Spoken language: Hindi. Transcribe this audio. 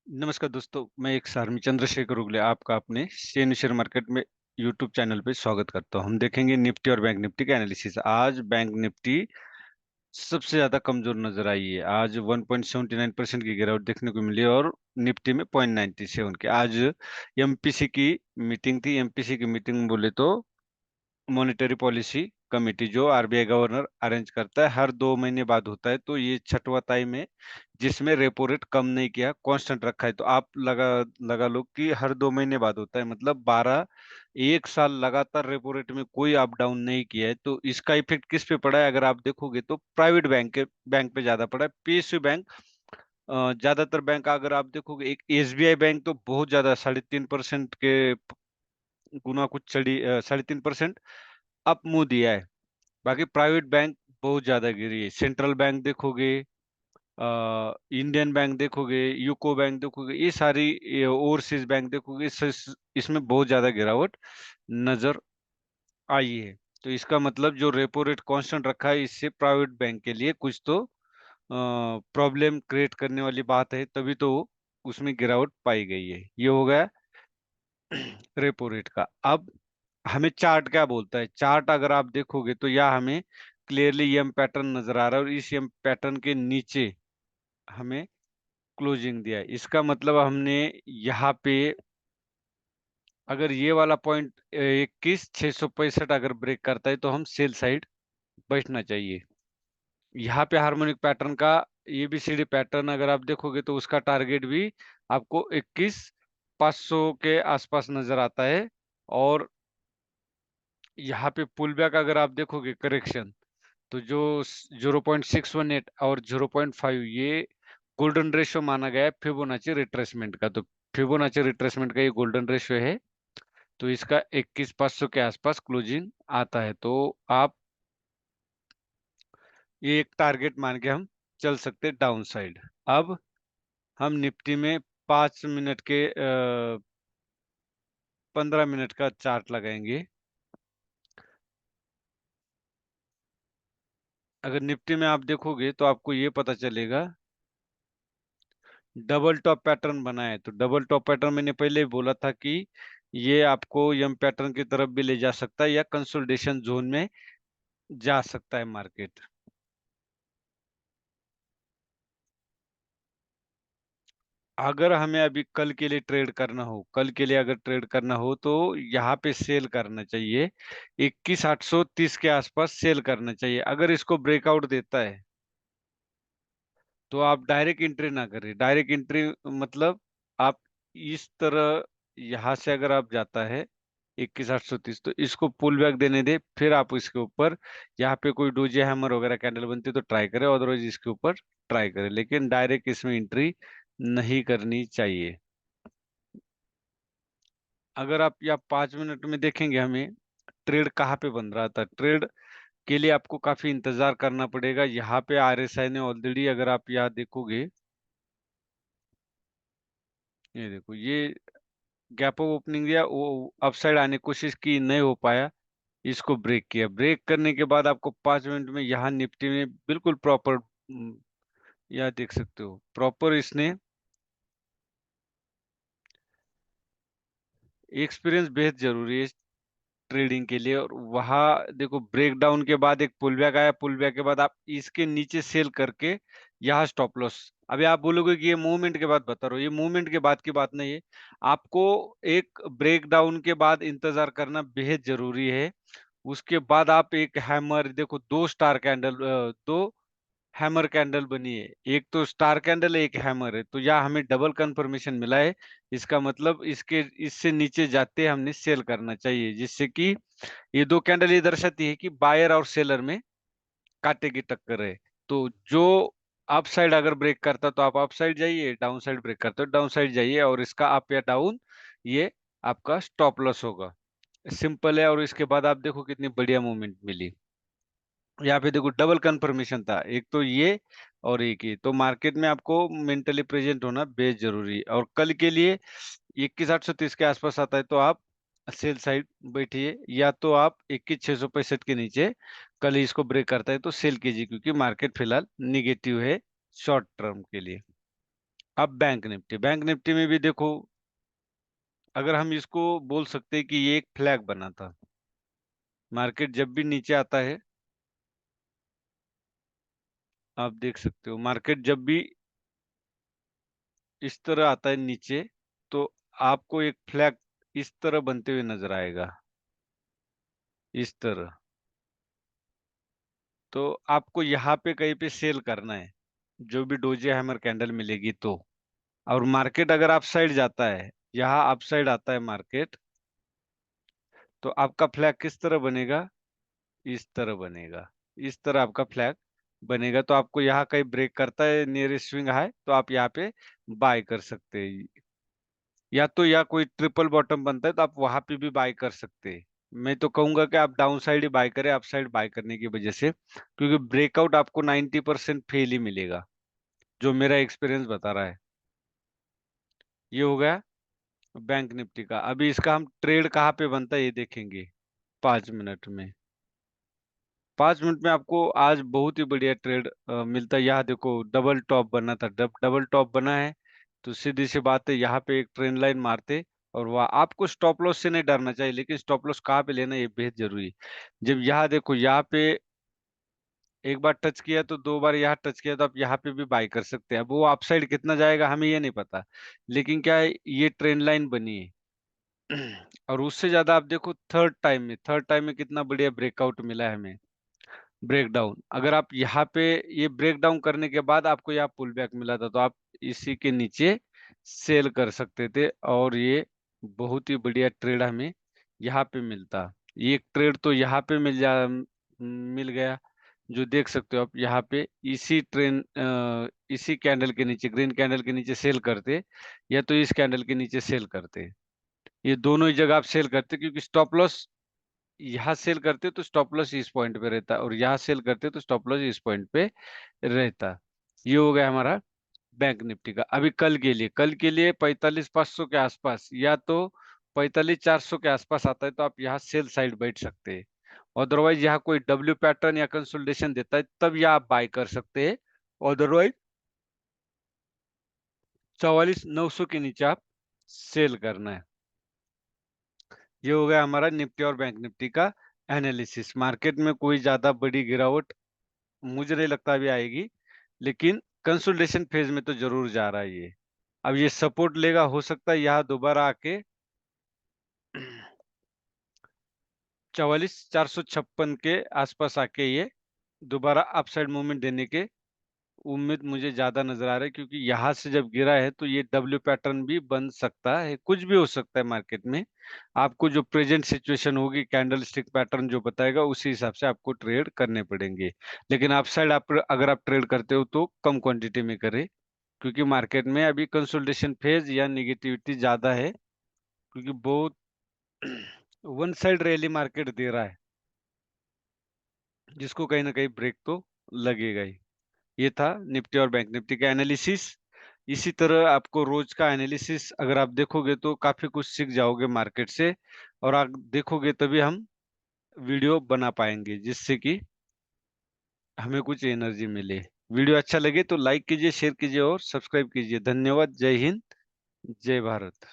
नमस्कार दोस्तों, मैं एक सारमी चंद्रशेखर उगले आपका अपने शेयर शेयर मार्केट में यूट्यूब चैनल पे स्वागत करता हूं। हम देखेंगे निफ्टी और बैंक निफ्टी का एनालिसिस। आज बैंक निफ्टी सबसे ज्यादा कमजोर नजर आई है। आज 1.79% की गिरावट देखने को मिली और निफ्टी में 0.97 की। आज एमपीसी की मीटिंग थी। एमपीसी की मीटिंग बोले तो मॉनेटरी पॉलिसी कमेटी, जो आरबीआई गवर्नर अरेंज करता है, हर 2 महीने बाद होता है। तो ये छठवां टाइम है जिसमें रेपो रेट कम नहीं किया, कांस्टेंट रखा है। तो आप लगा लगा लो कि हर 2 महीने बाद होता है, मतलब 1 साल लगातार रेपो रेट में कोई अप डाउन नहीं किया है। तो इसका इफेक्ट किस पे पड़ा है? अगर आप देखोगे तो प्राइवेट बैंक पे ज्यादा पड़ा है। पीएसयू बैंक, ज्यादातर बैंक अगर आप देखोगे, एक एसबीआई बैंक तो बहुत ज्यादा 3.5% के गुना कुछ चढ़ी, 3.5% अप मुंह दिया है। बाकी प्राइवेट बैंक बहुत ज्यादा गिरी है। सेंट्रल बैंक देखोगे, इंडियन बैंक देखोगे, यूको बैंक देखोगे, ये सारी ओवरसीज बैंक देखोगे, इसमें बहुत ज्यादा गिरावट नजर आई है। तो इसका मतलब जो रेपो रेट कांस्टेंट रखा है, इससे प्राइवेट बैंक के लिए कुछ तो प्रॉब्लम क्रिएट करने वाली बात है, तभी तो उसमें गिरावट पाई गई है। ये हो गया रेपो रेट का। अब हमें चार्ट क्या बोलता है? चार्ट अगर आप देखोगे तो यह हमें क्लियरली एम पैटर्न नजर आ रहा है और इस एम पैटर्न के नीचे हमें क्लोजिंग दिया है। इसका मतलब हमने यहाँ पे अगर ये वाला पॉइंट 21,665 अगर ब्रेक करता है तो हम सेल साइड बैठना चाहिए। यहाँ पे हार्मोनिक पैटर्न का एबीसीडी पैटर्न अगर आप देखोगे तो उसका टारगेट भी आपको 21,500 के आसपास नजर आता है। और यहाँ पे पुल बैक अगर आप देखोगे, करेक्शन, तो जो 0.618 और 0.5, ये गोल्डन रेशियो माना गया है फिबोनाची रिट्रेसमेंट का। तो फिबोनाची रिट्रेसमेंट का ये गोल्डन रेशियो है। तो इसका 21,500 के आसपास क्लोजिंग आता है। तो आप ये एक टारगेट मान के हम चल सकते हैं डाउन साइड। अब हम निफ्टी में 5 मिनट के 15 मिनट का चार्ट लगाएंगे। अगर निफ्टी में आप देखोगे तो आपको ये पता चलेगा, डबल टॉप पैटर्न बना है। तो डबल टॉप पैटर्न मैंने पहले ही बोला था कि ये आपको यम पैटर्न की तरफ भी ले जा सकता है या कंसोलिडेशन जोन में जा सकता है मार्केट। अगर हमें अभी कल के लिए ट्रेड करना हो, कल के लिए अगर ट्रेड करना हो तो यहाँ पे सेल करना चाहिए। 21,830 के आसपास सेल करना चाहिए। अगर इसको ब्रेकआउट देता है तो आप डायरेक्ट एंट्री ना करें। डायरेक्ट एंट्री मतलब आप इस तरह यहाँ से अगर आप जाता है 21,830, तो इसको पुल बैक देने दे, फिर आप इसके ऊपर यहाँ पे कोई डोजी हैमर वगैरह कैंडल बनती है तो ट्राई करें, अदरवाइज इसके ऊपर ट्राई करें, लेकिन डायरेक्ट इसमें एंट्री नहीं करनी चाहिए। अगर आप या 5 मिनट में देखेंगे हमें ट्रेड कहाँ पे बन रहा था। ट्रेड के लिए आपको काफी इंतजार करना पड़ेगा। यहाँ पे आरएसआई ने ऑलरेडी, अगर आप यहाँ देखोगे, ये देखो, ये गैप अप ओपनिंग दिया, वो अपसाइड आने की कोशिश की, नहीं हो पाया, इसको ब्रेक किया। ब्रेक करने के बाद आपको 5 मिनट में यहाँ निफ्टी में बिल्कुल प्रॉपर, यहाँ देख सकते हो प्रॉपर इसने एक्सपीरियंस बेहद जरूरी है ट्रेडिंग के लिए। और वहां देखो, ब्रेकडाउन के बाद एक पुल बैक आया, पुल बैक के बाद आप इसके नीचे सेल करके यहाँ स्टॉप लॉस। अभी आप बोलोगे कि ये मूवमेंट के बाद बता रहा हूँ, ये मूवमेंट के बाद की बात नहीं है। आपको एक ब्रेकडाउन के बाद इंतजार करना बेहद जरूरी है। उसके बाद आप एक हैमर देखो, दो स्टार कैंडल, दो हैमर कैंडल बनी है। एक तो स्टार कैंडल है, एक हैमर है। तो यहाँ हमें डबल कंफर्मेशन मिला है। इसका मतलब इसके इससे नीचे जाते हमने सेल करना चाहिए, जिससे कि ये दो कैंडल ये दर्शाती है कि बायर और सेलर में कांटे की टक्कर है। तो जो अप साइड अगर ब्रेक करता तो आप अप साइड जाइए, डाउन साइड ब्रेक करते हो डाउन साइड जाइए, और इसका अप या डाउन ये आपका स्टॉप लॉस होगा। सिंपल है। और इसके बाद आप देखो कितनी बढ़िया मूवमेंट मिली। यहाँ पे देखो डबल कंफर्मेशन था, एक तो ये और एक ये। तो मार्केट में आपको मेंटली प्रेजेंट होना बेहद जरूरी है। और कल के लिए 21,830 के आसपास आता है तो आप सेल साइड बैठिए, या तो आप 21,665 के नीचे कल ही इसको ब्रेक करता है तो सेल कीजिए, क्योंकि मार्केट फिलहाल निगेटिव है शॉर्ट टर्म के लिए। अब बैंक निफ्टी में भी देखो, अगर हम इसको बोल सकते हैं कि ये एक फ्लैग बना था। मार्केट जब भी नीचे आता है, आप देख सकते हो, मार्केट जब भी इस तरह आता है नीचे, तो आपको एक फ्लैग इस तरह बनते हुए नजर आएगा, इस तरह। तो आपको यहाँ पे कहीं पे सेल करना है, जो भी डोजे हैमर कैंडल मिलेगी तो। और मार्केट अगर अप साइड जाता है, यहाँ अप साइड आता है मार्केट, तो आपका फ्लैग किस तरह बनेगा, इस तरह बनेगा। इस तरह आपका फ्लैग बनेगा, तो आपको यहाँ कहीं ब्रेक करता है नियर स्विंग हाई, तो आप यहाँ पे बाय कर सकते हैं। या तो या कोई ट्रिपल बॉटम बनता है तो आप वहां पे भी बाय कर सकते हैं। मैं तो कहूंगा कि आप डाउन साइड ही बाय करें, अप साइड बाय करने की वजह से, क्योंकि ब्रेकआउट आपको 90% फेल ही मिलेगा, जो मेरा एक्सपीरियंस बता रहा है। ये हो गया बैंक निफ्टी का। अभी इसका हम ट्रेड कहाँ पे बनता है ये देखेंगे 5 मिनट में। 5 मिनट में आपको आज बहुत ही बढ़िया ट्रेड मिलता है। यहाँ देखो, डबल टॉप बना था, डबल टॉप बना है, तो सीधी सी बात है, यहाँ पे एक ट्रेंड लाइन मारते, और वह आपको स्टॉप लॉस से नहीं डरना चाहिए, लेकिन स्टॉप लॉस कहाँ पे लेना ये बेहद जरूरी है। जब यहाँ देखो, यहाँ पे एक बार टच किया तो दो बार यहाँ टच किया, तो आप यहाँ पे भी बाय कर सकते हैं। अब वो अपसाइड कितना जाएगा हमें ये नहीं पता, लेकिन क्या है, ये ट्रेंड लाइन बनी है। और उससे ज्यादा आप देखो, थर्ड टाइम में कितना बढ़िया ब्रेकआउट मिला है हमें, ब्रेकडाउन। अगर आप यहाँ पे ये ब्रेकडाउन करने के बाद आपको यहाँ पुल बैक मिला था, तो आप इसी के नीचे सेल कर सकते थे, और ये बहुत ही बढ़िया ट्रेड हमें यहाँ पे मिलता। ये एक ट्रेड तो यहाँ पे मिल गया, जो देख सकते हो आप यहाँ पे, इसी कैंडल के नीचे, ग्रीन कैंडल के नीचे सेल करते, या तो इस कैंडल के नीचे सेल करते। ये दोनों ही जगह आप सेल करते, क्योंकि स्टॉप लॉस यहाँ सेल करते तो स्टॉप लॉस इस पॉइंट पे रहता, और यहाँ सेल करते तो स्टॉप लॉस इस पॉइंट पे रहता। ये हो गया हमारा बैंक निफ्टी का। अभी कल के लिए 45,500 के आसपास, या तो 45,400 के आसपास आता है, तो आप यहाँ सेल साइड बैठ सकते हैं। अदरवाइज यहाँ कोई डब्ल्यू पैटर्न या कंसोलिडेशन देता है, तब यहाँ आप बाय कर सकते हैं। अदरवाइज 44,900 के नीचे आप सेल करना है। ये हो गया हमारा निफ्टी और बैंक निफ्टी का एनालिसिस। मार्केट में कोई ज्यादा बड़ी गिरावट मुझे नहीं लगता अभी आएगी, लेकिन कंसोलिडेशन फेज में तो जरूर जा रहा है ये। अब ये सपोर्ट लेगा, हो सकता है यहाँ दोबारा आके 44,456 के आसपास आके ये दोबारा अपसाइड मूवमेंट देने के उम्मीद मुझे ज्यादा नजर आ रहा है, क्योंकि यहाँ से जब गिरा है तो ये डब्ल्यू पैटर्न भी बन सकता है, कुछ भी हो सकता है मार्केट में। आपको जो प्रेजेंट सिचुएशन होगी, कैंडल स्टिक पैटर्न जो बताएगा, उसी हिसाब से आपको ट्रेड करने पड़ेंगे। लेकिन अपसाइड आप अगर आप ट्रेड करते हो तो कम क्वांटिटी में करें, क्योंकि मार्केट में अभी कंसोलिडेशन फेज या निगेटिविटी ज्यादा है, क्योंकि बहुत वन साइड रैली मार्केट दे रहा है, जिसको कहीं ना कहीं ब्रेक तो लगेगा ही। ये था निफ्टी और बैंक निफ्टी का एनालिसिस। इसी तरह आपको रोज का एनालिसिस अगर आप देखोगे तो काफी कुछ सीख जाओगे मार्केट से, और आप देखोगे तभी हम वीडियो बना पाएंगे, जिससे कि हमें कुछ एनर्जी मिले। वीडियो अच्छा लगे तो लाइक कीजिए, शेयर कीजिए और सब्सक्राइब कीजिए। धन्यवाद। जय हिंद, जय भारत।